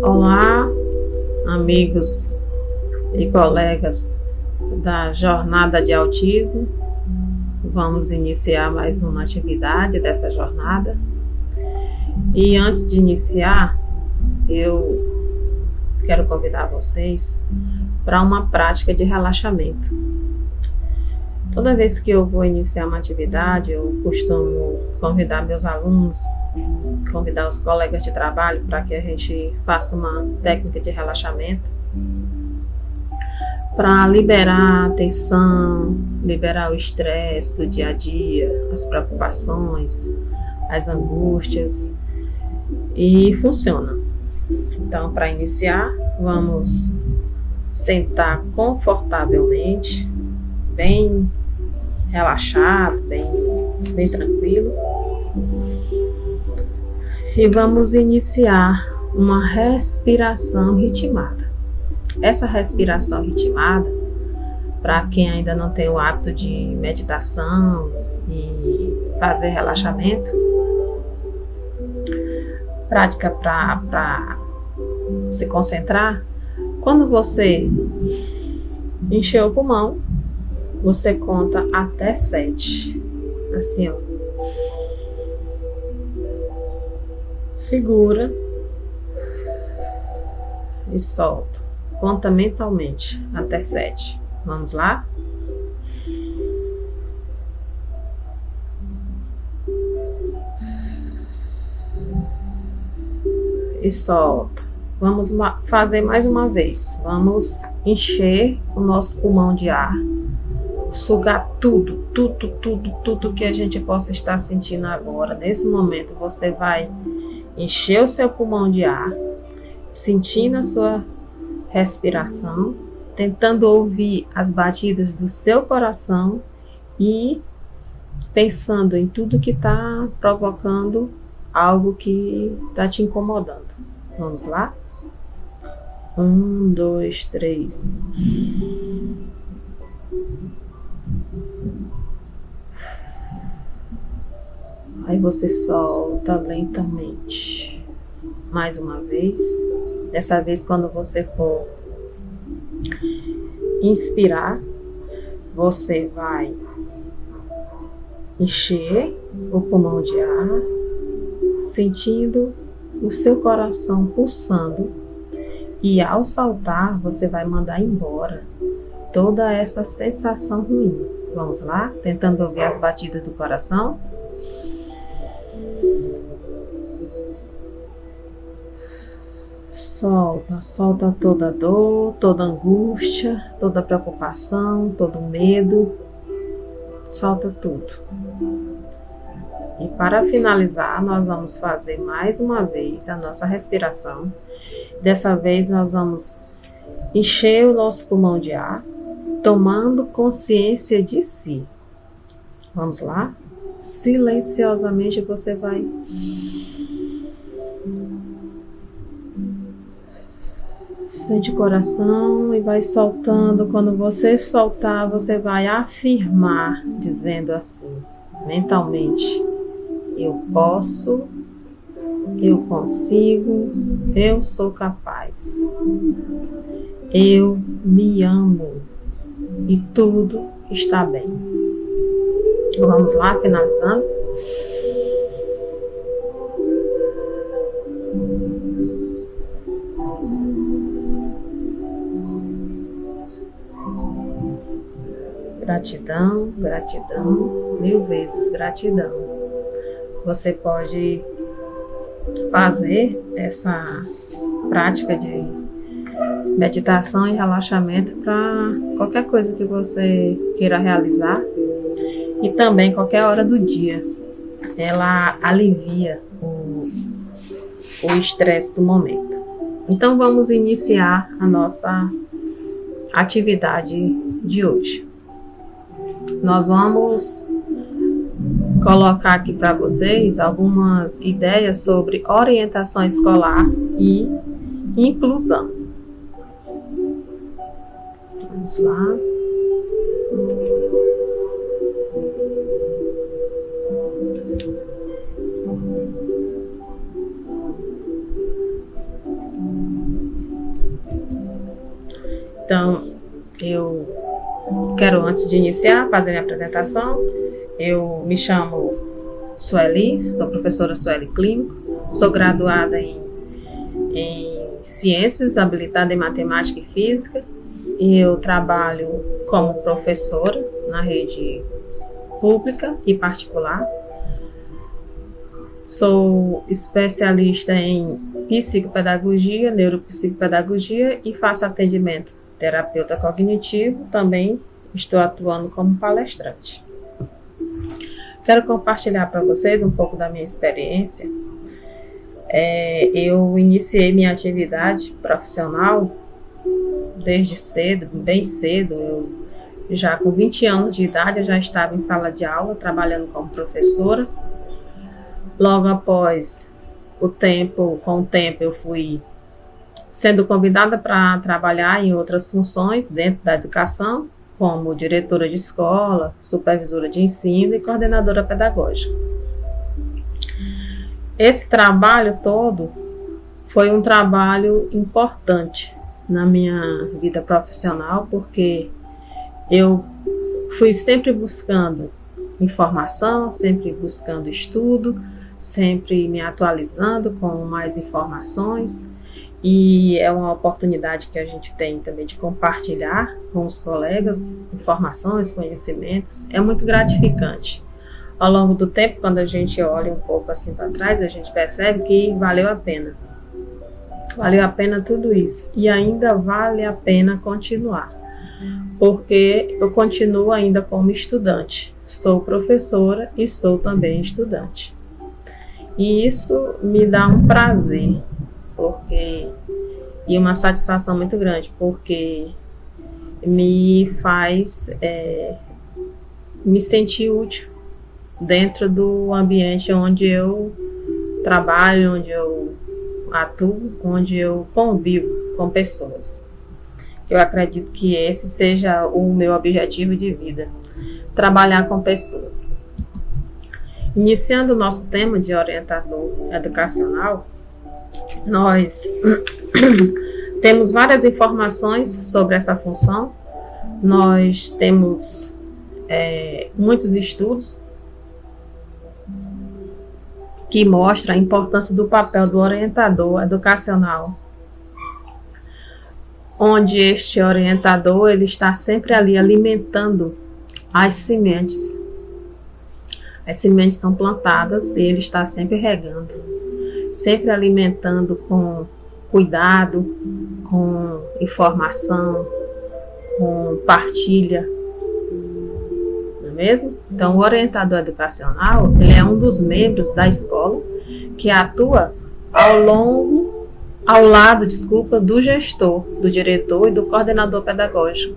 Olá, amigos e colegas da Jornada de Autismo. Vamos iniciar mais uma atividade dessa jornada. E antes de iniciar, eu quero convidar vocês para uma prática de relaxamento. Toda vez que eu vou iniciar uma atividade, eu costumo convidar meus alunos, convidar os colegas de trabalho para que a gente faça uma técnica de relaxamento para liberar a tensão, liberar o estresse do dia a dia, as preocupações, as angústias, e funciona. Então, para iniciar, vamos sentar confortavelmente, bem relaxado, bem tranquilo, e vamos iniciar uma respiração ritmada. Essa respiração ritmada, para quem ainda não tem o hábito de meditação e fazer relaxamento, prática para se concentrar, quando você encher o pulmão, você conta até 7. Assim, ó. Segura e solta. Conta mentalmente até 7. Vamos lá? E solta. Vamos fazer mais uma vez. Vamos encher o nosso pulmão de ar. Sugar tudo que a gente possa estar sentindo agora. Nesse momento, você vai encher o seu pulmão de ar, sentindo a sua respiração, tentando ouvir as batidas do seu coração e pensando em tudo que está provocando algo que está te incomodando. Vamos lá? 1, 2, 3. Aí você solta lentamente. Mais uma vez. Dessa vez, quando você for inspirar, você vai encher o pulmão de ar, sentindo o seu coração pulsando, e ao soltar, você vai mandar embora toda essa sensação ruim. Vamos lá? Tentando ouvir as batidas do coração. Solta toda dor, toda angústia, toda preocupação, todo medo. Solta tudo. E para finalizar, nós vamos fazer mais uma vez a nossa respiração. Dessa vez nós vamos encher o nosso pulmão de ar, tomando consciência de si. Vamos lá? Silenciosamente você vai sente o coração e vai soltando. Quando você soltar, você vai afirmar, dizendo assim, mentalmente: eu posso, eu consigo, eu sou capaz. Eu me amo e tudo está bem. Vamos lá, finalizando. Gratidão, gratidão, 1000 vezes gratidão. Você pode fazer essa prática de meditação e relaxamento para qualquer coisa que você queira realizar e também qualquer hora do dia. Ela alivia o estresse do momento. Então vamos iniciar a nossa atividade de hoje. Nós vamos colocar aqui para vocês algumas ideias sobre orientação escolar e inclusão. Vamos lá. Então, eu quero, antes de iniciar, fazer minha apresentação. Eu me chamo Sueli, sou professora Sueli Clínico, sou graduada em Ciências, habilitada em Matemática e Física, e eu trabalho como professora na rede pública e particular. Sou especialista em psicopedagogia, neuropsicopedagogia e faço atendimento terapeuta cognitivo. Também estou atuando como palestrante. Quero compartilhar para vocês um pouco da minha experiência. Eu iniciei minha atividade profissional desde cedo, bem cedo. Eu já com 20 anos de idade, eu já estava em sala de aula, trabalhando como professora. Logo após com o tempo eu fui sendo convidada para trabalhar em outras funções dentro da educação, como diretora de escola, supervisora de ensino e coordenadora pedagógica. Esse trabalho todo foi um trabalho importante na minha vida profissional, porque eu fui sempre buscando informação, sempre buscando estudo, sempre me atualizando com mais informações, e é uma oportunidade que a gente tem também de compartilhar com os colegas informações, conhecimentos. É muito gratificante. Ao longo do tempo, quando a gente olha um pouco assim para trás, a gente percebe que valeu a pena. Valeu a pena tudo isso. E ainda vale a pena continuar, porque eu continuo ainda como estudante. Sou professora e sou também estudante. E isso me dá um prazer, e uma satisfação muito grande, porque me faz me sentir útil dentro do ambiente onde eu trabalho, onde eu atuo, onde eu convivo com pessoas. Eu acredito que esse seja o meu objetivo de vida, trabalhar com pessoas. Iniciando o nosso tema de orientador educacional, nós temos várias informações sobre essa função. Nós temos muitos estudos que mostram a importância do papel do orientador educacional, onde este orientador ele está sempre ali alimentando as sementes. As sementes são plantadas e ele está sempre regando, sempre alimentando com cuidado, com informação, com partilha, não é mesmo? Então, o orientador educacional, ele é um dos membros da escola que atua ao lado do gestor, do diretor e do coordenador pedagógico.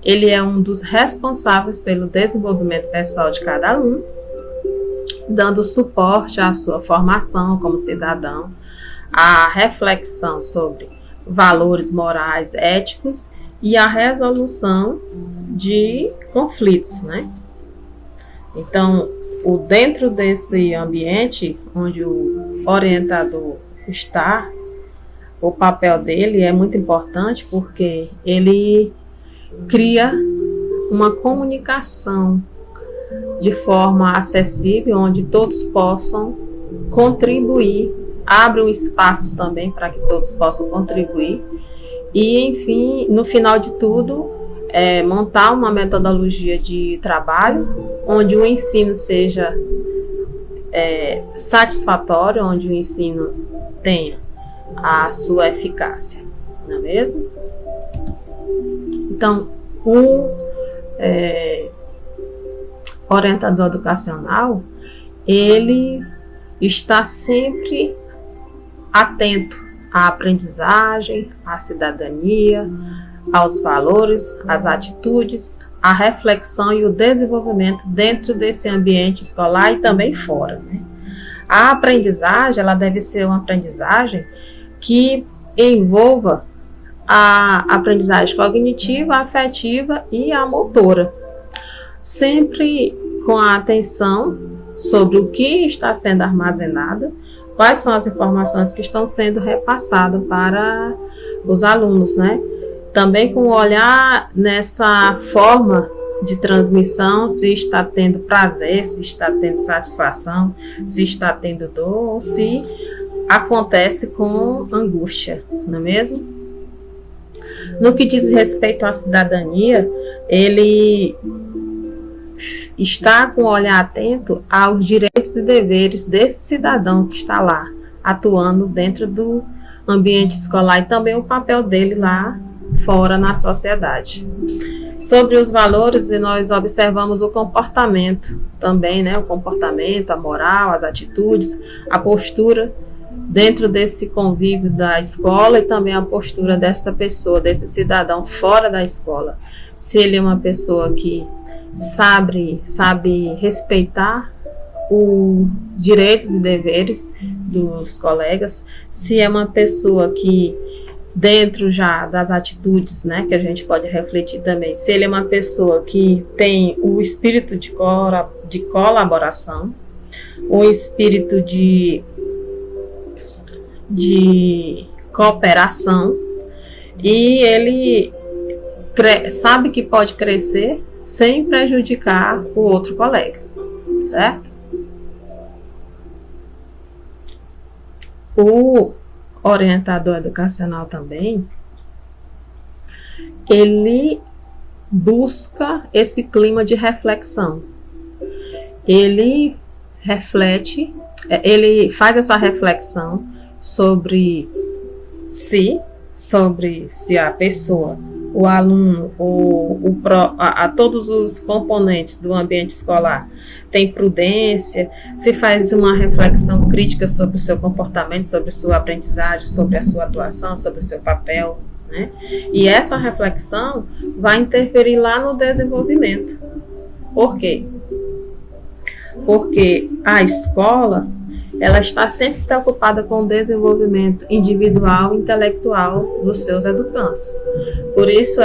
Ele é um dos responsáveis pelo desenvolvimento pessoal de cada aluno, dando suporte à sua formação como cidadão, à reflexão sobre valores morais, éticos e a resolução de conflitos, né? Então, dentro desse ambiente onde o orientador está, o papel dele é muito importante, porque ele cria uma comunicação de forma acessível, onde todos possam contribuir, abre um espaço também para que todos possam contribuir e, enfim, no final de tudo, montar uma metodologia de trabalho onde o ensino seja satisfatório, onde o ensino tenha a sua eficácia, não é mesmo? Então, o orientador educacional, ele está sempre atento à aprendizagem, à cidadania, aos valores, às atitudes, à reflexão e o desenvolvimento dentro desse ambiente escolar e também fora, né? A aprendizagem, ela deve ser uma aprendizagem que envolva a aprendizagem cognitiva, afetiva e a motora, sempre com a atenção sobre o que está sendo armazenado, quais são as informações que estão sendo repassadas para os alunos, né? Também com olhar nessa forma de transmissão, se está tendo prazer, se está tendo satisfação, se está tendo dor, ou se acontece com angústia, não é mesmo? No que diz respeito à cidadania, ele está com o olhar atento aos direitos e deveres desse cidadão que está lá, atuando dentro do ambiente escolar, e também o papel dele lá fora na sociedade. Sobre os valores, nós observamos o comportamento também, né? O comportamento, a moral, as atitudes, a postura dentro desse convívio da escola, e também a postura dessa pessoa, desse cidadão fora da escola. Se ele é uma pessoa que sabe respeitar os direitos e deveres dos colegas, se é uma pessoa que, dentro já das atitudes, né, que a gente pode refletir também, se ele é uma pessoa que tem o espírito de colaboração, o espírito de cooperação, e ele sabe que pode crescer sem prejudicar o outro colega, certo? O orientador educacional também, ele busca esse clima de reflexão. Ele reflete, ele faz essa reflexão sobre se a pessoa, o aluno, a todos os componentes do ambiente escolar tem prudência, se faz uma reflexão crítica sobre o seu comportamento, sobre a sua aprendizagem, sobre a sua atuação, sobre o seu papel, né? E essa reflexão vai interferir lá no desenvolvimento. Por quê? Porque a escola, ela está sempre preocupada com o desenvolvimento individual e intelectual dos seus educandos. Por isso,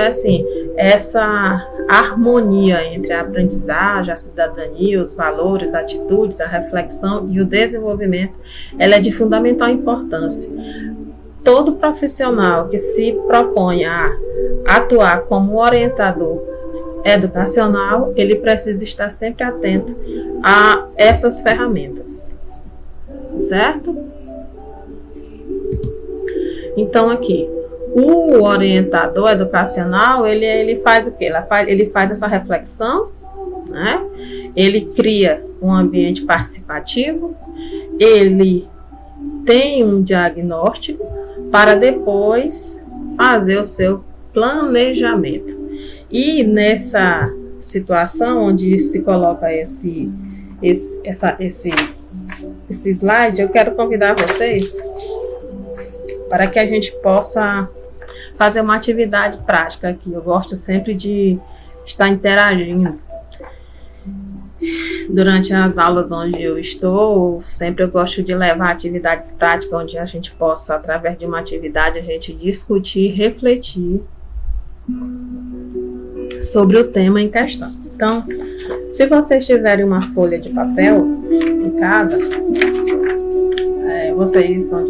essa harmonia entre a aprendizagem, a cidadania, os valores, atitudes, a reflexão e o desenvolvimento, ela é de fundamental importância. Todo profissional que se propõe a atuar como orientador educacional, ele precisa estar sempre atento a essas ferramentas. Certo? Então aqui, o orientador educacional, ele faz o quê? Ele faz essa reflexão, né? Ele cria um ambiente participativo, ele tem um diagnóstico para depois fazer o seu planejamento. E nessa situação onde se coloca esse slide, eu quero convidar vocês para que a gente possa fazer uma atividade prática aqui. Eu gosto sempre de estar interagindo. Durante as aulas onde eu estou, sempre eu gosto de levar atividades práticas onde a gente possa, através de uma atividade, a gente discutir, refletir sobre o tema em questão. Então, se vocês tiverem uma folha de papel em casa, onde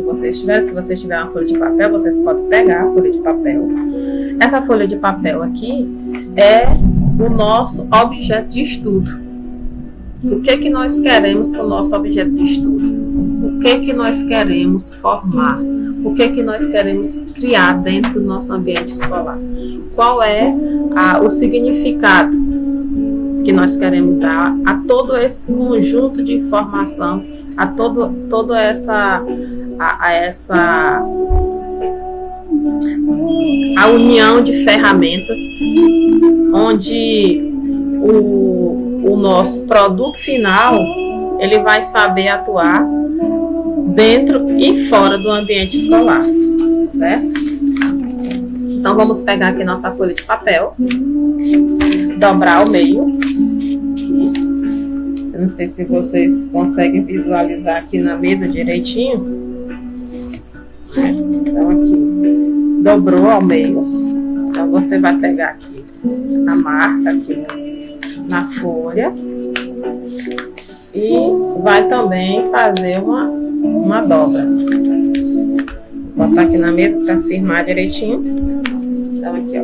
vocês estiverem, se vocês tiverem uma folha de papel, vocês podem pegar a folha de papel. Essa folha de papel aqui é o nosso objeto de estudo. O que nós queremos com o nosso objeto de estudo? O que nós queremos formar? O que nós queremos criar dentro do nosso ambiente escolar? Qual é o significado que nós queremos dar a todo esse conjunto de informação, a toda essa a união de ferramentas, onde o nosso produto final, ele vai saber atuar dentro e fora do ambiente escolar, certo? Então vamos pegar aqui nossa folha de papel, dobrar ao meio, aqui. Eu não sei se vocês conseguem visualizar aqui na mesa direitinho. Então aqui, dobrou ao meio. Então você vai pegar aqui a marca aqui na folha e vai também fazer uma dobra. Vou botar aqui na mesa para firmar direitinho. Então aqui, ó.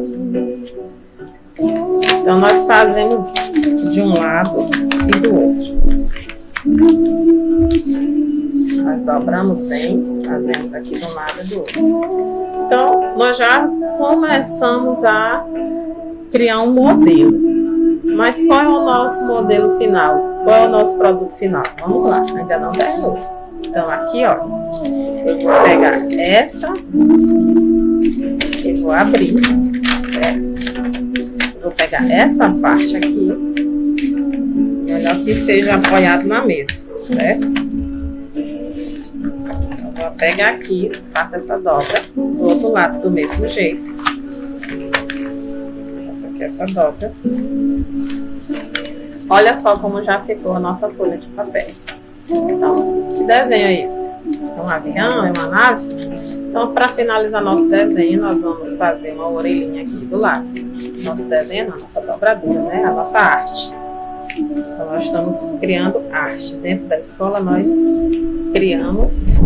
Então nós fazemos isso de um lado e do outro. Nós dobramos bem, fazemos aqui de um lado e do outro. Então nós já começamos a criar um modelo. Mas qual é o nosso modelo final? Qual é o nosso produto final? Vamos lá, ainda não terminou. Então aqui, ó, eu vou pegar essa e vou abrir, certo? Vou pegar essa parte aqui, melhor que seja apoiado na mesa, certo? Eu vou pegar aqui, faço essa dobra do outro lado do mesmo jeito. Faço aqui essa dobra. Olha só como já ficou a nossa folha de papel. Então, que desenho é esse? É um avião? É uma nave? Então, para finalizar nosso desenho, nós vamos fazer uma orelhinha aqui do lado. Nosso desenho, a nossa dobradura, né? A nossa arte. Então, nós estamos criando arte. Dentro da escola, nós criamos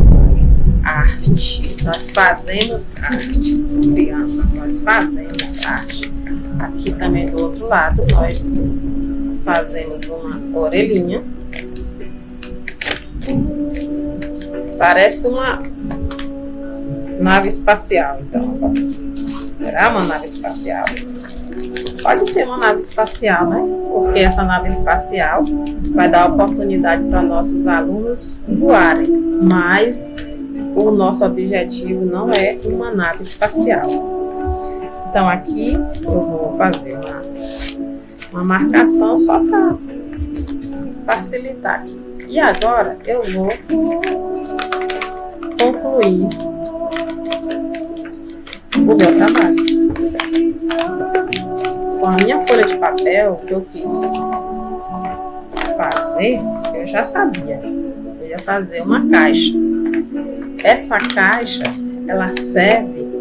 arte. Nós fazemos arte. Criamos, nós fazemos arte. Aqui também do outro lado, nós fazemos uma orelhinha. Parece uma nave espacial, então. Será uma nave espacial? Pode ser uma nave espacial, né? Porque essa nave espacial vai dar oportunidade para nossos alunos voarem. Mas o nosso objetivo não é uma nave espacial. Então aqui eu vou fazer uma marcação só para facilitar aqui. E agora eu vou concluir o meu trabalho. Com a minha folha de papel, o que eu quis fazer, eu já sabia. Eu ia fazer uma caixa. Essa caixa, ela serve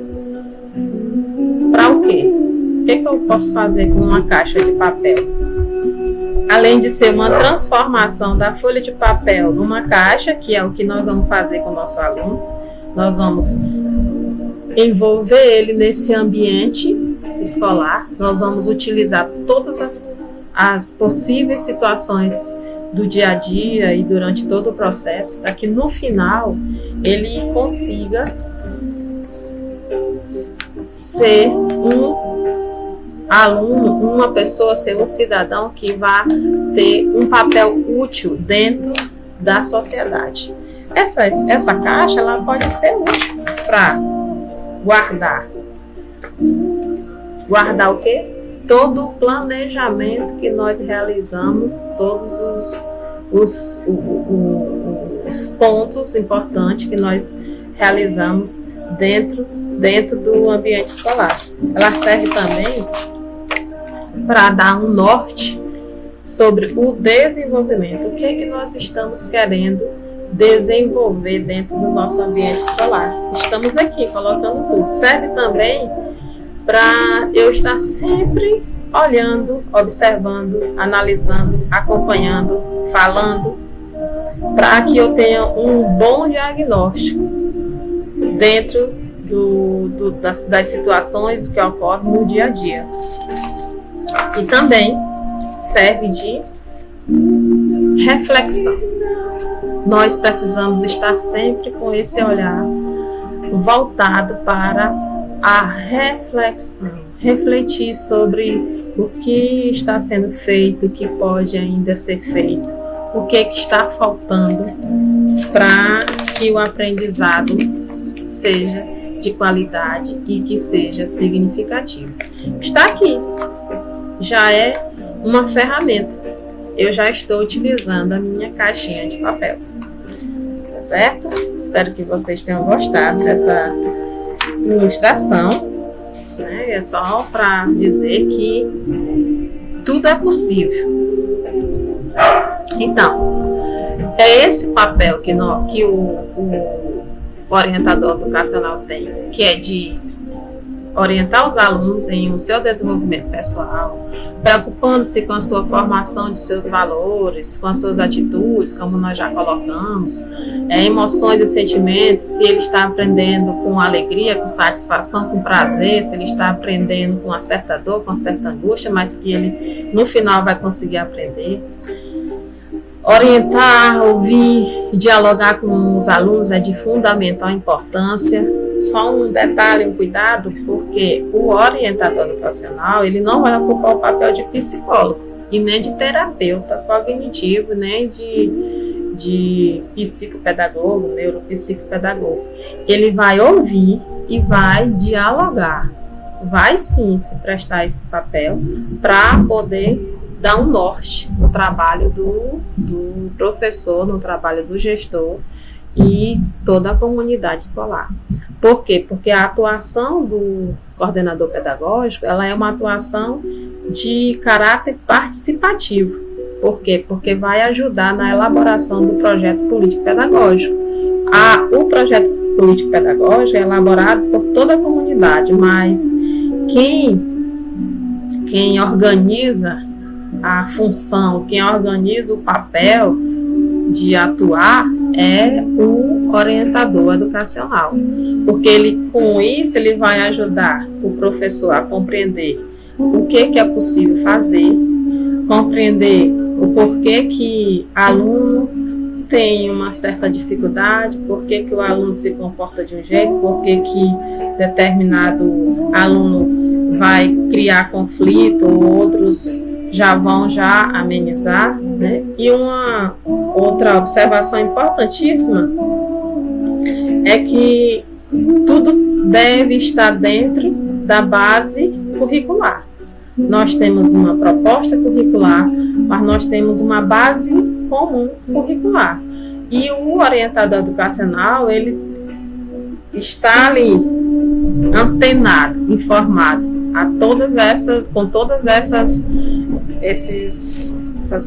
para o quê? O que eu posso fazer com uma caixa de papel? Além de ser uma transformação da folha de papel numa caixa, que é o que nós vamos fazer com o nosso aluno, nós vamos envolver ele nesse ambiente escolar, nós vamos utilizar todas as possíveis situações do dia a dia e durante todo o processo, para que no final ele consiga ser um aluno, uma pessoa, ser um cidadão que vai ter um papel útil dentro da sociedade. Essa caixa, ela pode ser útil para guardar. Guardar o quê? Todo o planejamento que nós realizamos, todos os pontos importantes que nós realizamos dentro do ambiente escolar. Ela serve também para dar um norte sobre o desenvolvimento. O que é que nós estamos querendo desenvolver dentro do nosso ambiente escolar? Estamos aqui colocando tudo. Serve também para eu estar sempre olhando, observando, analisando, acompanhando, falando, para que eu tenha um bom diagnóstico dentro das situações que ocorrem no dia a dia. E também serve de reflexão. Nós precisamos estar sempre com esse olhar voltado para a reflexão, refletir sobre o que está sendo feito, o que pode ainda ser feito, o que está faltando para que o aprendizado seja de qualidade e que seja significativo. Está aqui, já é uma ferramenta. Eu já estou utilizando a minha caixinha de papel. Tá certo? Espero que vocês tenham gostado dessa ilustração. Né? É só para dizer que tudo é possível. Então, é esse papel que o orientador educacional tem, que é de orientar os alunos em o seu desenvolvimento pessoal, preocupando-se com a sua formação de seus valores, com as suas atitudes, como nós já colocamos, emoções e sentimentos, se ele está aprendendo com alegria, com satisfação, com prazer, se ele está aprendendo com uma certa dor, com uma certa angústia, mas que ele no final vai conseguir aprender. Orientar, ouvir, dialogar com os alunos é de fundamental importância. Só um detalhe, um cuidado, porque o orientador educacional, ele não vai ocupar o papel de psicólogo e nem de terapeuta cognitivo, nem de psicopedagogo, neuropsicopedagogo. Ele vai ouvir e vai dialogar. Vai sim se prestar esse papel para poder dar um norte no trabalho do professor, no trabalho do gestor e toda a comunidade escolar. Por quê? Porque a atuação do coordenador pedagógico, ela é uma atuação de caráter participativo. Por quê? Porque vai ajudar na elaboração do projeto político-pedagógico. O projeto político-pedagógico é elaborado por toda a comunidade, mas quem organiza a função, quem organiza o papel de atuar é o orientador educacional, porque com isso ele vai ajudar o professor a compreender o que é possível fazer, compreender o porquê que aluno tem uma certa dificuldade, porquê que o aluno se comporta de um jeito, porquê que determinado aluno vai criar conflito, ou outros já vão amenizar, né? E uma outra observação importantíssima é que tudo deve estar dentro da base curricular. Nós temos uma proposta curricular, mas nós temos uma base comum curricular. E o orientador educacional, ele está ali antenado, informado com todas essas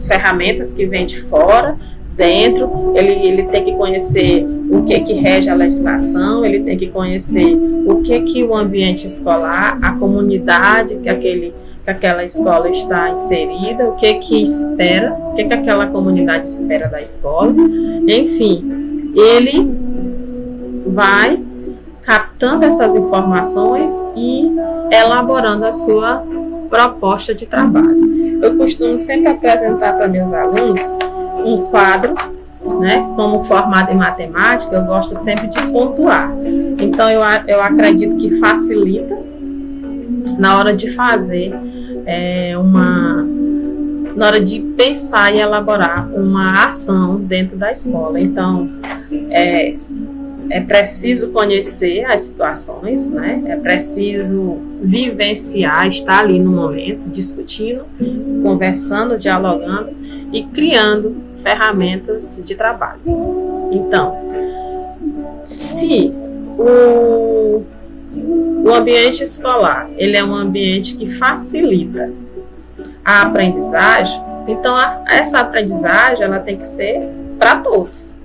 ferramentas que vêm de fora, dentro, ele tem que conhecer o que rege a legislação, ele tem que conhecer o que o ambiente escolar, a comunidade que aquela escola está inserida, o que espera, o que aquela comunidade espera da escola. Enfim, ele vai captando essas informações e elaborando a sua proposta de trabalho. Eu costumo sempre apresentar para meus alunos um quadro, né? Como formado em matemática, eu gosto sempre de pontuar. Então, eu acredito que facilita na hora de fazer na hora de pensar e elaborar uma ação dentro da escola. Então, é preciso conhecer as situações, né? É preciso vivenciar, estar ali no momento, discutindo, conversando, dialogando e criando ferramentas de trabalho. Então, se o ambiente escolar ele é um ambiente que facilita a aprendizagem, então essa aprendizagem ela tem que ser para todos.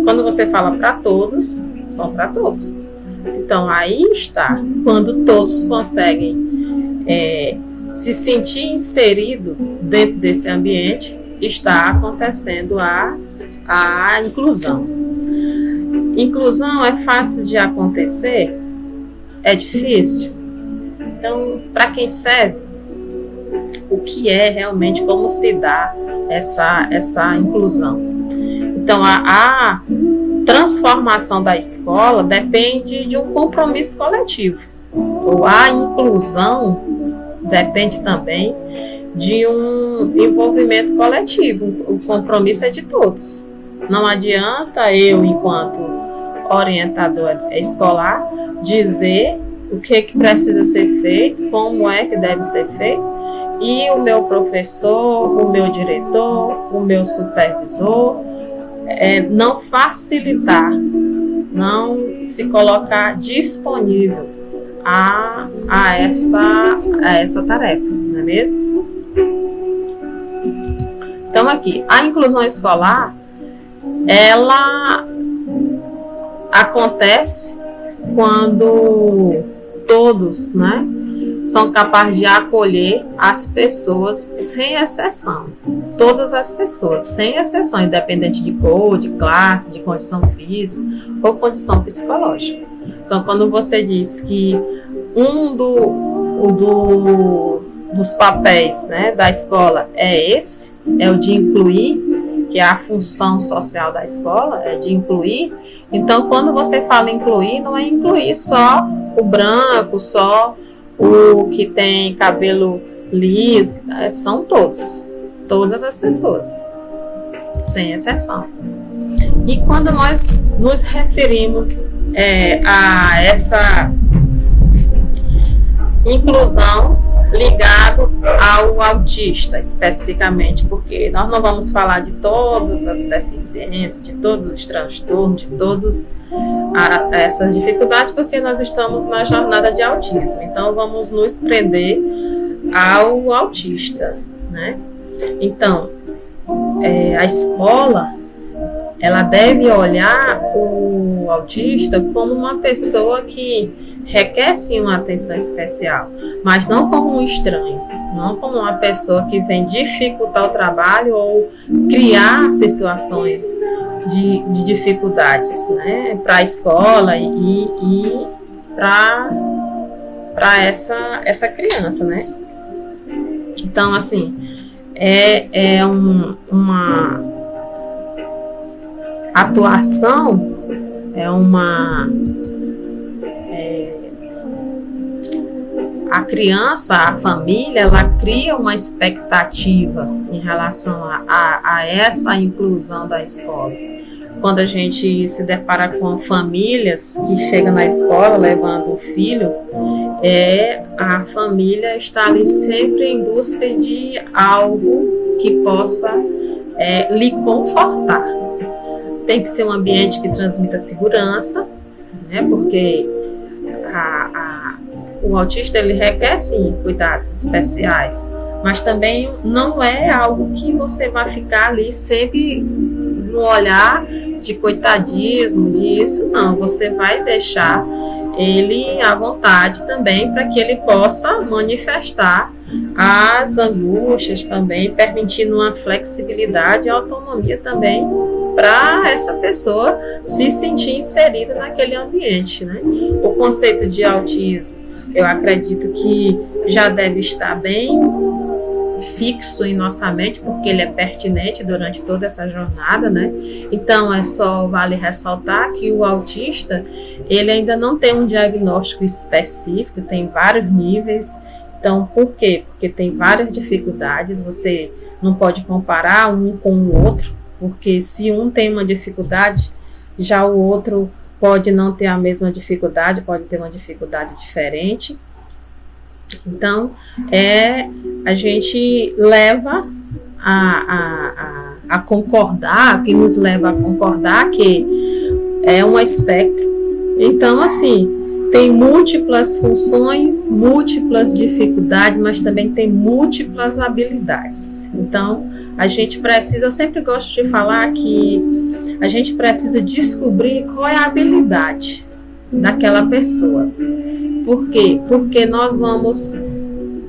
Quando você fala para todos, são para todos. Então aí está, quando todos conseguem se sentir inserido dentro desse ambiente, está acontecendo a inclusão. Inclusão é fácil de acontecer? É difícil? Então, para quem serve, o que é realmente, como se dá essa inclusão? Então, a transformação da escola depende de um compromisso coletivo. Ou a inclusão depende também de um envolvimento coletivo. O compromisso é de todos. Não adianta eu, enquanto orientador escolar, dizer o que precisa ser feito, como é que deve ser feito, e o meu professor, o meu diretor, o meu supervisor, não facilitar, não se colocar disponível a essa tarefa, não é mesmo? Então aqui, a inclusão escolar, ela acontece quando todos, né, são capazes de acolher as pessoas sem exceção. Todas as pessoas, sem exceção, independente de cor, de classe, de condição física ou condição psicológica. Então, quando você diz que um dos papéis, né, da escola é esse, é o de incluir, que é a função social da escola, é de incluir. Então, quando você fala incluir, não é incluir só o branco, só o que tem cabelo liso, são todos, todas as pessoas, sem exceção. E quando nós nos referimos a essa inclusão ligado ao autista especificamente, porque nós não vamos falar de todas as deficiências, de todos os transtornos, de todas essas dificuldades, porque nós estamos na jornada de autismo. Então vamos nos prender ao autista, né? Então a escola, ela deve olhar o autista como uma pessoa que requer sim uma atenção especial, mas não como um estranho, não como uma pessoa que vem dificultar o trabalho ou criar situações de dificuldades, né, para a escola e para essa criança, né? Então, assim, uma atuação, a criança, a família, ela cria uma expectativa em relação a essa inclusão da escola. Quando a gente se depara com famílias que chegam na escola levando o filho, a família está ali sempre em busca de algo que possa lhe confortar. Tem que ser um ambiente que transmita segurança, né? Porque o autista, ele requer sim cuidados especiais, mas também não é algo que você vai ficar ali sempre no olhar de coitadismo, disso, não. Você vai deixar ele à vontade também para que ele possa manifestar as angústias também, permitindo uma flexibilidade e autonomia também para essa pessoa se sentir inserida naquele ambiente, né? O conceito de autismo, eu acredito que já deve estar bem fixo em nossa mente, porque ele é pertinente durante toda essa jornada, né? Então, vale ressaltar que o autista, ele ainda não tem um diagnóstico específico, tem vários níveis. Então, por quê? Porque tem várias dificuldades, você não pode comparar um com o outro, porque se um tem uma dificuldade, já o outro pode não ter a mesma dificuldade, pode ter uma dificuldade diferente. Então, a gente leva a concordar, que nos leva a concordar que é um espectro. Então, assim, tem múltiplas funções, múltiplas dificuldades, mas também tem múltiplas habilidades. Então, a gente precisa, eu sempre gosto de falar que a gente precisa descobrir qual é a habilidade daquela pessoa. Por quê? Porque nós vamos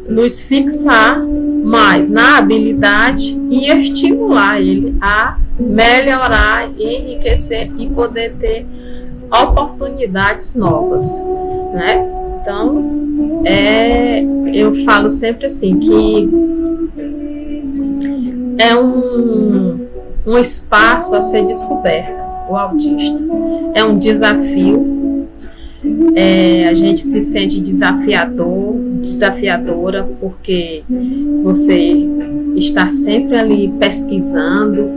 nos fixar mais na habilidade e estimular ele a melhorar, enriquecer e poder ter oportunidades novas, né? Então, eu falo sempre assim, que é um espaço a ser descoberto, o autista. É um desafio, a gente se sente desafiadora, porque você está sempre ali pesquisando.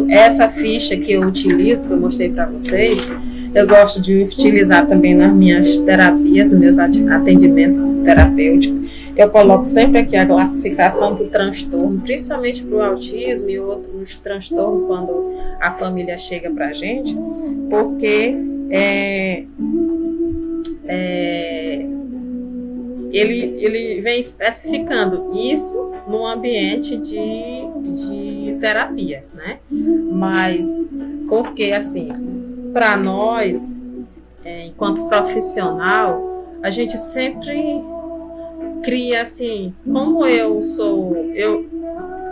Essa ficha que eu utilizo, que eu mostrei para vocês, eu gosto de utilizar também nas minhas terapias, nos meus atendimentos terapêuticos. Eu coloco sempre aqui a classificação do transtorno, principalmente para o autismo e outros transtornos quando a família chega para a gente, porque ele vem especificando isso no ambiente de terapia, né? Mas porque, assim, para nós, enquanto profissional, a gente sempre cria assim, como eu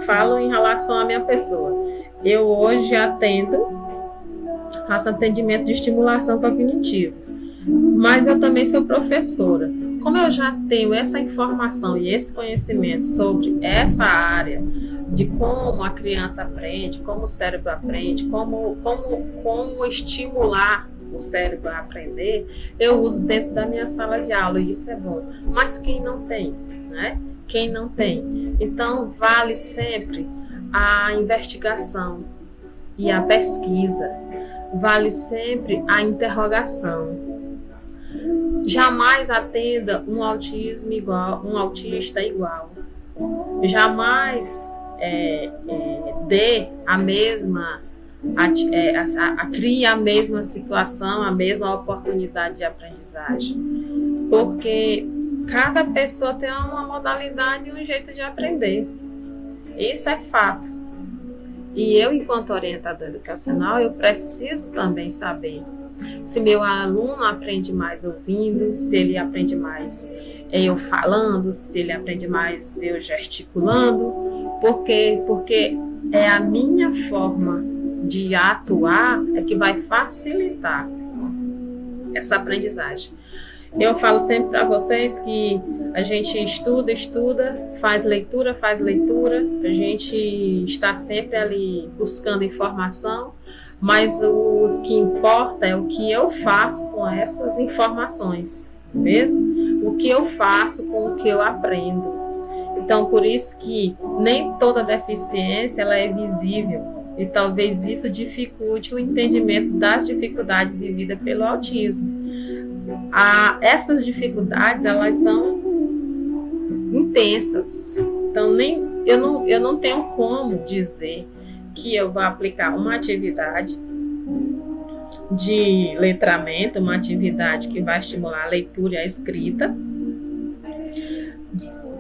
falo em relação à minha pessoa. Eu hoje faço atendimento de estimulação cognitiva, mas eu também sou professora. Como eu já tenho essa informação e esse conhecimento sobre essa área de como a criança aprende, como o cérebro aprende, como estimular o cérebro a aprender, eu uso dentro da minha sala de aula e isso é bom. Mas quem não tem, né? Quem não tem? Então, vale sempre a investigação e a pesquisa, vale sempre a interrogação. Jamais atenda um autista igual. Jamais crie a mesma situação, a mesma oportunidade de aprendizagem. Porque cada pessoa tem uma modalidade e um jeito de aprender. Isso é fato. E eu, enquanto orientadora educacional, eu preciso também saber se meu aluno aprende mais ouvindo, se ele aprende mais eu falando, se ele aprende mais eu gesticulando, porque é a minha forma de atuar é que vai facilitar essa aprendizagem. Eu falo sempre para vocês que a gente estuda, faz leitura, a gente está sempre ali buscando informação, mas o que importa é o que eu faço com essas informações, mesmo? O que eu faço com o que eu aprendo. Então, por isso que nem toda deficiência ela é visível e talvez isso dificulte o entendimento das dificuldades vividas pelo autismo. Essas dificuldades, elas são intensas. Então, eu não tenho como dizer que eu vou aplicar uma atividade de letramento, uma atividade que vai estimular a leitura e a escrita,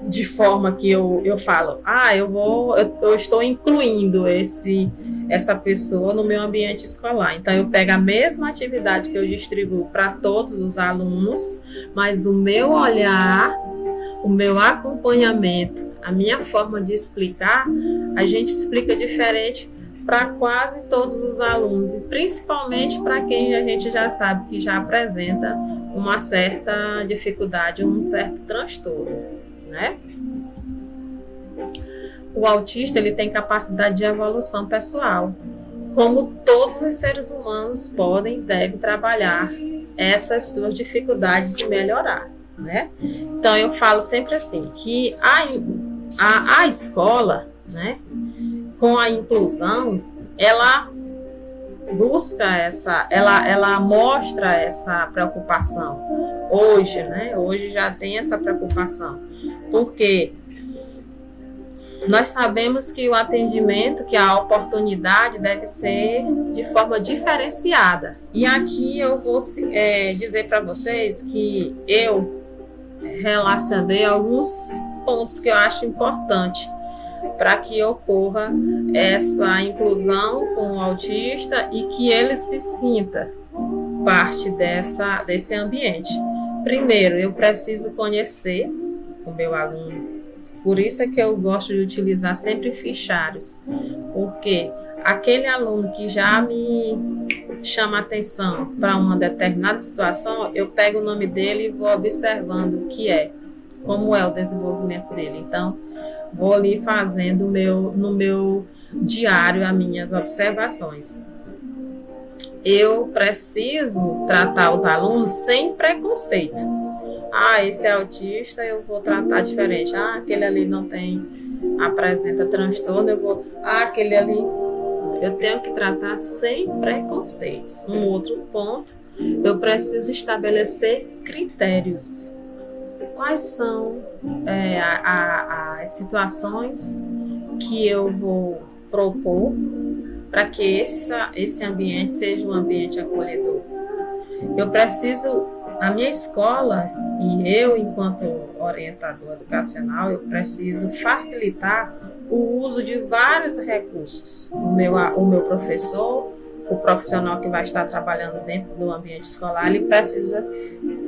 de forma que eu falo, eu estou incluindo essa pessoa no meu ambiente escolar. Então, eu pego a mesma atividade que eu distribuo para todos os alunos, mas o meu olhar, o meu acompanhamento, a minha forma de explicar, a gente explica diferente para quase todos os alunos, e principalmente para quem a gente já sabe que já apresenta uma certa dificuldade, um certo transtorno, né? O autista, ele tem capacidade de evolução pessoal, como todos os seres humanos podem e devem trabalhar essas suas dificuldades e melhorar, né? Então, eu falo sempre assim, que a escola, né, com a inclusão, ela busca ela mostra essa preocupação. Hoje, né? Hoje já tem essa preocupação. Porque nós sabemos que o atendimento, que a oportunidade deve ser de forma diferenciada. E aqui eu vou dizer para vocês que eu relacionei alguns pontos que eu acho importante para que ocorra essa inclusão com o autista e que ele se sinta parte desse ambiente. Primeiro, eu preciso conhecer o meu aluno. Por isso é que eu gosto de utilizar sempre fichários, porque aquele aluno que já me chama atenção para uma determinada situação, eu pego o nome dele e vou observando como é o desenvolvimento dele. Então, vou ali fazendo no meu diário as minhas observações. Eu preciso tratar os alunos sem preconceito. Esse é autista, eu vou tratar diferente. Aquele ali apresenta transtorno, aquele ali, eu tenho que tratar sem preconceitos. Um outro ponto, eu preciso estabelecer critérios. Quais são as situações que eu vou propor para que esse ambiente seja um ambiente acolhedor? Eu preciso, a minha escola e eu, enquanto orientador educacional, eu preciso facilitar o uso de vários recursos. O meu professor, o profissional que vai estar trabalhando dentro do ambiente escolar, ele precisa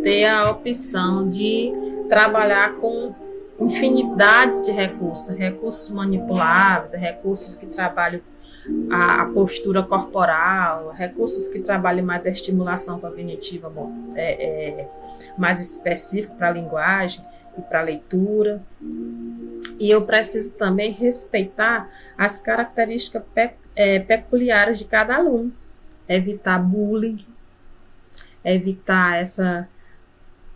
ter a opção de trabalhar com infinidades de recursos, recursos manipuláveis, recursos que trabalham a postura corporal, recursos que trabalham mais a estimulação cognitiva, mais específico para a linguagem e para a leitura. E eu preciso também respeitar as características peculiares de cada aluno, evitar bullying, evitar essa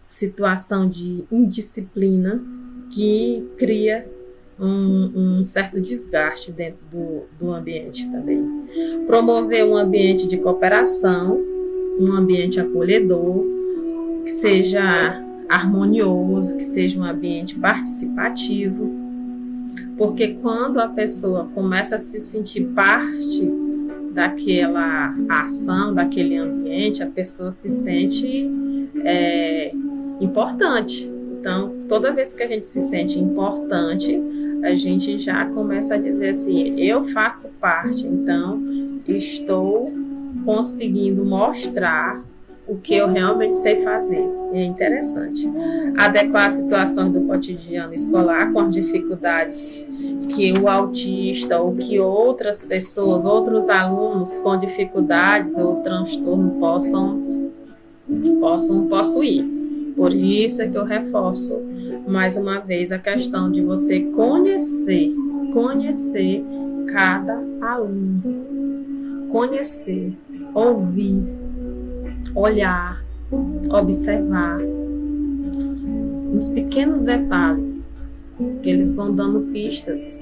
situação de indisciplina que cria um certo desgaste dentro do ambiente também. Promover um ambiente de cooperação, um ambiente acolhedor, que seja harmonioso, que seja um ambiente participativo, porque quando a pessoa começa a se sentir parte daquela ação, daquele ambiente, a pessoa se sente importante. Então, toda vez que a gente se sente importante, a gente já começa a dizer assim, eu faço parte, então estou conseguindo mostrar o que eu realmente sei fazer. É interessante. Adequar as situações do cotidiano escolar com as dificuldades que o autista ou que outras pessoas, outros alunos com dificuldades ou transtorno possam possuir. Por isso é que eu reforço mais uma vez a questão de você conhecer cada aluno, conhecer, ouvir, olhar, observar nos pequenos detalhes que eles vão dando pistas.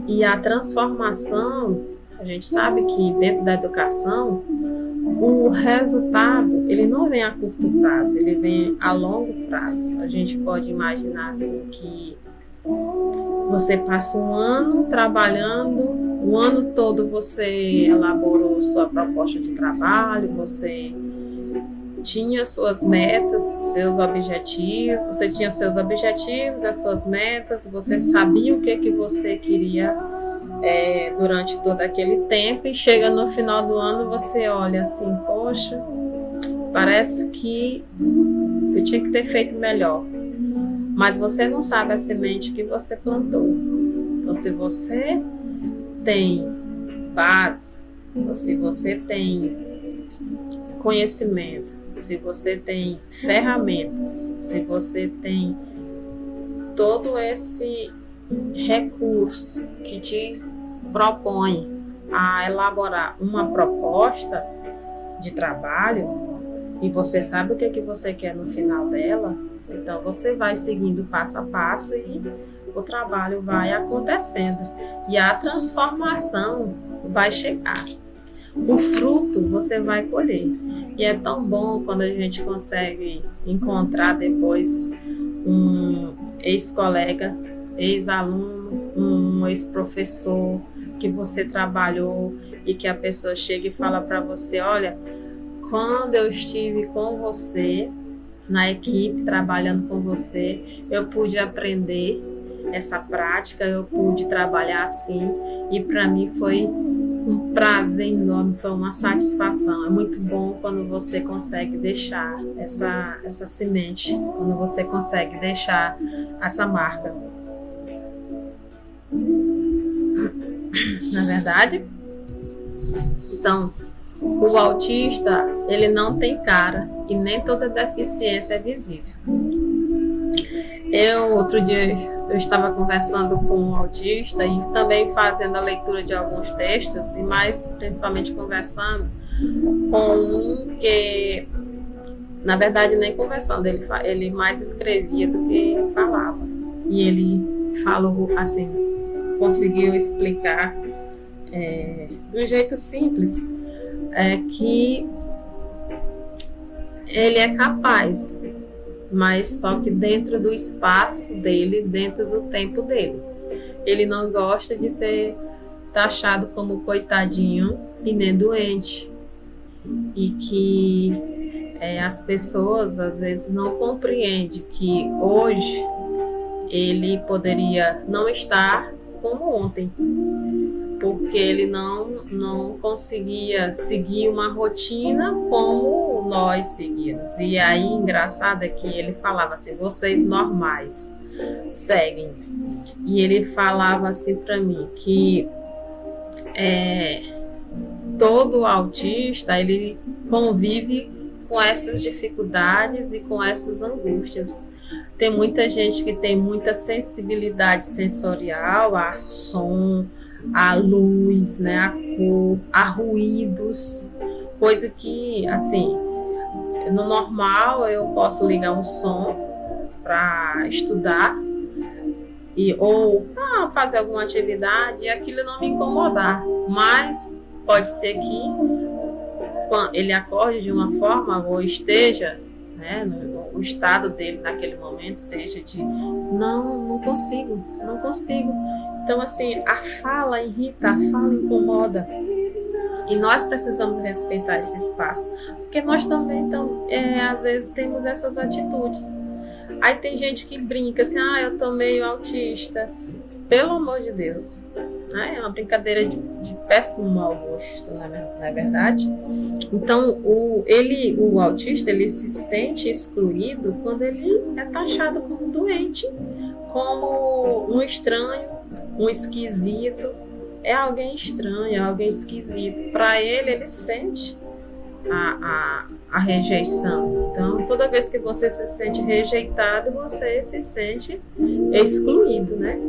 E a transformação, a gente sabe que dentro da educação o resultado ele não vem a curto prazo, ele vem a longo prazo. A gente pode imaginar assim que você passa um ano trabalhando, o ano todo você elaborou sua proposta de trabalho, você tinha suas metas, seus objetivos, você tinha seus objetivos, as suas metas, você sabia o que você queria durante todo aquele tempo, e chega no final do ano, você olha assim, poxa, parece que eu tinha que ter feito melhor, mas você não sabe a semente que você plantou. Então, se você tem base, se você tem conhecimento, se você tem ferramentas, se você tem todo esse recurso que te propõe a elaborar uma proposta de trabalho e você sabe o que você quer no final dela, então você vai seguindo passo a passo e o trabalho vai acontecendo e a transformação vai chegar. O fruto você vai colher. E é tão bom quando a gente consegue encontrar depois um ex-colega, ex-aluno, um ex-professor que você trabalhou e que a pessoa chega e fala para você, olha, quando eu estive com você, na equipe, trabalhando com você, eu pude aprender essa prática, eu pude trabalhar assim e para mim foi um prazer enorme, foi uma satisfação. É muito bom quando você consegue deixar essa semente, quando você consegue deixar essa marca. Na verdade? Então, o autista, ele não tem cara e nem toda deficiência é visível. Outro dia, eu estava conversando com um autista e também fazendo a leitura de alguns textos, e mais principalmente conversando com um que, na verdade, nem conversando, ele mais escrevia do que falava. E ele falou assim, conseguiu explicar de um jeito simples, que ele é capaz, mas só que dentro do espaço dele, dentro do tempo dele. Ele não gosta de ser taxado como coitadinho e nem doente. E que as pessoas às vezes não compreendem que hoje ele poderia não estar como ontem. porque ele não conseguia seguir uma rotina como nós seguíamos. E aí, engraçado é que ele falava assim, vocês normais seguem. E ele falava assim para mim que todo autista, ele convive com essas dificuldades e com essas angústias. Tem muita gente que tem muita sensibilidade sensorial a som, a luz, né, a cor, a ruídos, coisa que, assim, no normal eu posso ligar um som para estudar ou fazer alguma atividade e aquilo não me incomodar, mas pode ser que ele acorde de uma forma ou esteja, né, o estado dele naquele momento seja de não consigo. Então, assim, a fala irrita, a fala incomoda. E nós precisamos respeitar esse espaço, porque nós também, às vezes, temos essas atitudes. Aí tem gente que brinca assim, eu tô meio autista. Pelo amor de Deus. Né? É uma brincadeira de péssimo mau gosto, não é verdade? Então, o autista, ele se sente excluído quando ele é taxado como doente, como um estranho, um esquisito. É alguém estranho, é alguém esquisito. Para ele sente a rejeição. Então, toda vez que você se sente rejeitado, você se sente excluído, né?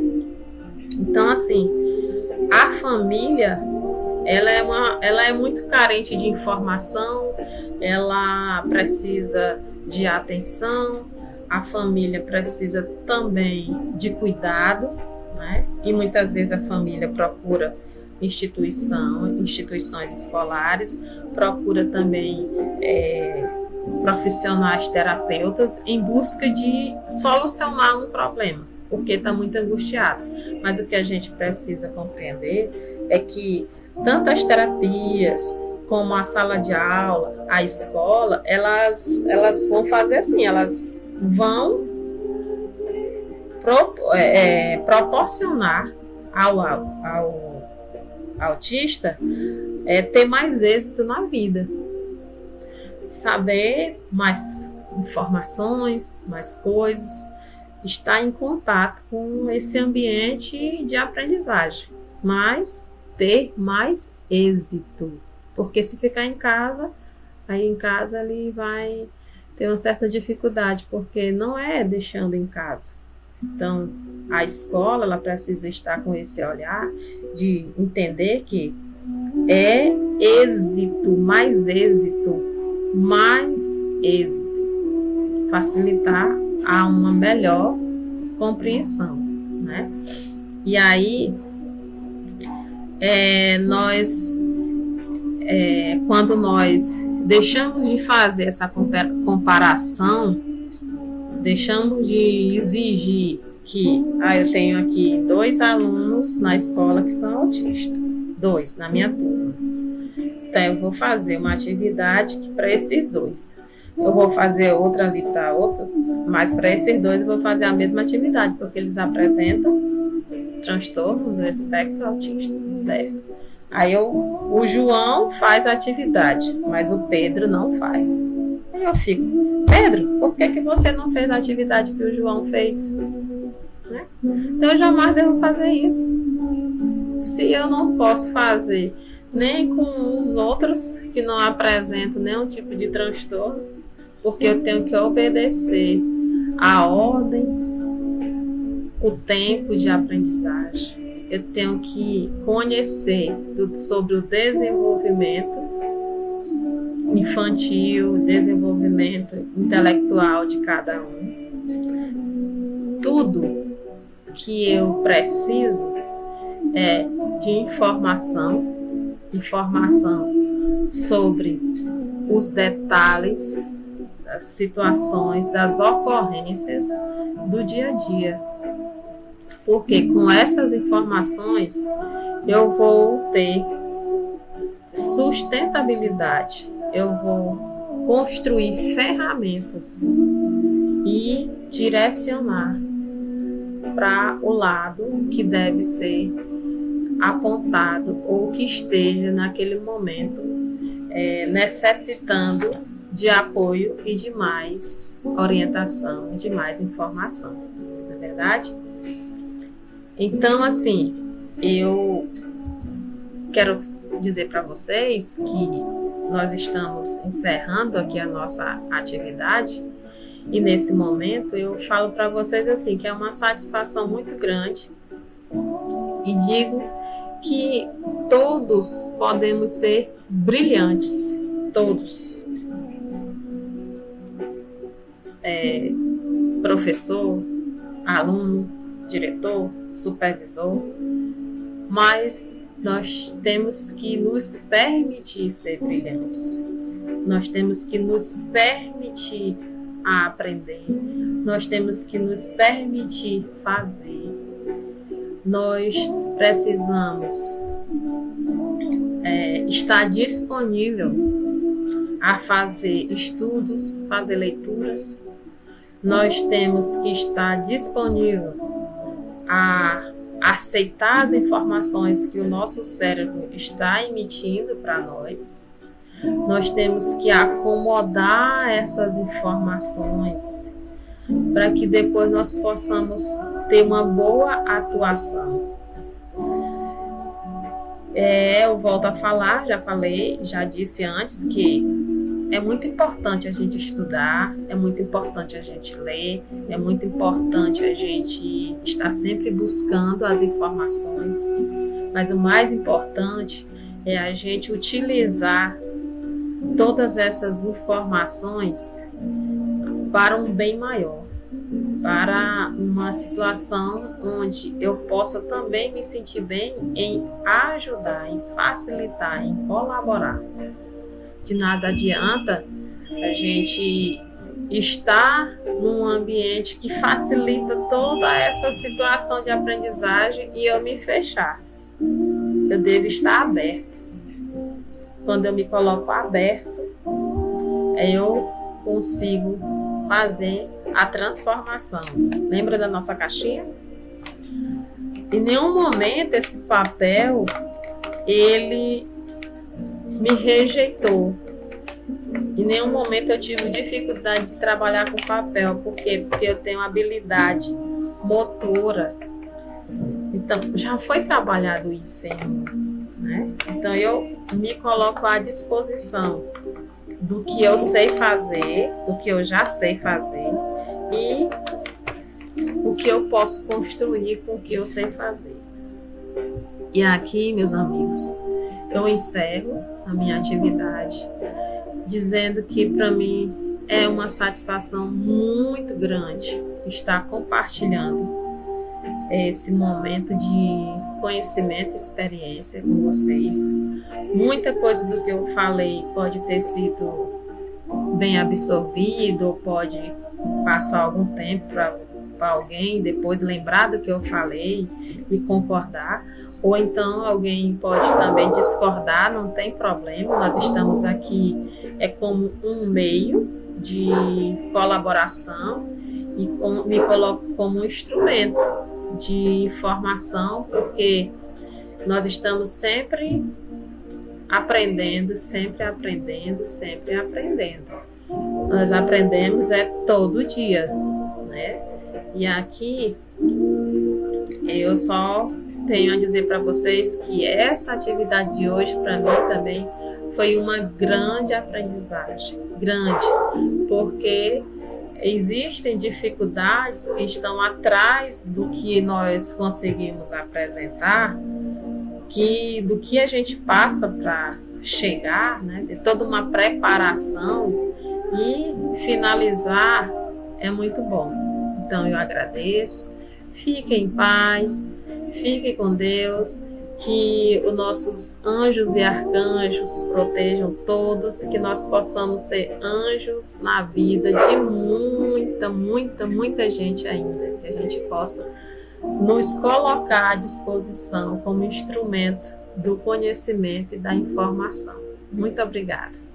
Então, assim, a família, ela é muito carente de informação, ela precisa de atenção, a família precisa também de cuidados, né? E muitas vezes a família procura instituições escolares, procura também profissionais terapeutas em busca de solucionar um problema, porque está muito angustiado. Mas o que a gente precisa compreender é que tanto as terapias como a sala de aula, a escola, elas vão fazer assim, elas vão proporcionar ao autista ter mais êxito na vida, saber mais informações, mais coisas, estar em contato com esse ambiente de aprendizagem, mas ter mais êxito, porque se ficar em casa, aí em casa ele vai ter uma certa dificuldade, porque não é deixando em casa. Então, a escola, ela precisa estar com esse olhar de entender que é êxito, mais êxito, facilitar a uma melhor compreensão, né? E aí, quando nós deixamos de fazer essa comparação, deixamos de exigir que eu tenho aqui 2 alunos na escola que são autistas, 2 na minha turma. Então, eu vou fazer uma atividade para esses 2. Eu vou fazer outra ali para outra, mas para esses 2 eu vou fazer a mesma atividade, porque eles apresentam transtorno do espectro autista, certo? Aí o João faz a atividade, mas o Pedro não faz. Aí eu fico, Pedro, por que você não fez a atividade que o João fez? Né? Então eu jamais devo fazer isso. Se eu não posso fazer nem com os outros que não apresentam nenhum tipo de transtorno, porque eu tenho que obedecer a ordem, o tempo de aprendizagem. Eu tenho que conhecer tudo sobre o desenvolvimento infantil, desenvolvimento intelectual de cada um. Tudo que eu preciso é de informação sobre os detalhes das situações, das ocorrências do dia a dia. Porque com essas informações eu vou ter sustentabilidade, eu vou construir ferramentas e direcionar para o lado que deve ser apontado ou que esteja naquele momento necessitando de apoio e de mais orientação, de mais informação, não é verdade? Então, assim, eu quero dizer para vocês que nós estamos encerrando aqui a nossa atividade e nesse momento eu falo para vocês assim que é uma satisfação muito grande e digo que todos podemos ser brilhantes, todos. Professor, aluno, diretor, supervisor, mas nós temos que nos permitir ser brilhantes. Nós temos que nos permitir aprender. Nós temos que nos permitir fazer. Nós precisamos estar disponível a fazer estudos, fazer leituras. Nós temos que estar disponível a aceitar as informações que o nosso cérebro está emitindo para nós. Nós temos que acomodar essas informações para que depois nós possamos ter uma boa atuação. Eu volto a falar, já falei, já disse antes que é muito importante a gente estudar, é muito importante a gente ler, é muito importante a gente estar sempre buscando as informações, mas o mais importante é a gente utilizar todas essas informações para um bem maior, para uma situação onde eu possa também me sentir bem em ajudar, em facilitar, em colaborar. De nada adianta a gente estar num ambiente que facilita toda essa situação de aprendizagem e eu me fechar. Eu devo estar aberto. Quando eu me coloco aberto, eu consigo fazer a transformação. Lembra da nossa caixinha? Em nenhum momento esse papel, ele me rejeitou. Em nenhum momento eu tive dificuldade de trabalhar com papel. Por quê? Porque eu tenho habilidade motora. Então, já foi trabalhado isso em mim, né? Então, eu me coloco à disposição do que eu sei fazer, do que eu já sei fazer e o que eu posso construir com o que eu sei fazer. E aqui, meus amigos, eu encerro a minha atividade dizendo que para mim é uma satisfação muito grande estar compartilhando esse momento de conhecimento e experiência com vocês. Muita coisa do que eu falei pode ter sido bem absorvido, ou pode passar algum tempo para alguém depois lembrar do que eu falei e concordar, ou então alguém pode também discordar, não tem problema, nós estamos aqui como um meio de colaboração e me coloco como um instrumento de informação, porque nós estamos sempre aprendendo, sempre aprendendo, sempre aprendendo. Nós aprendemos todo dia, né? E aqui eu só tenho a dizer para vocês que essa atividade de hoje para mim também foi uma grande aprendizagem, grande, porque existem dificuldades que estão atrás do que nós conseguimos apresentar, do que a gente passa para chegar, né, de toda uma preparação, e finalizar é muito bom. Então eu agradeço, fiquem em paz, fiquem com Deus, que os nossos anjos e arcanjos protejam todos, que nós possamos ser anjos na vida de muita, muita, muita gente ainda, que a gente possa nos colocar à disposição como instrumento do conhecimento e da informação. Muito obrigada.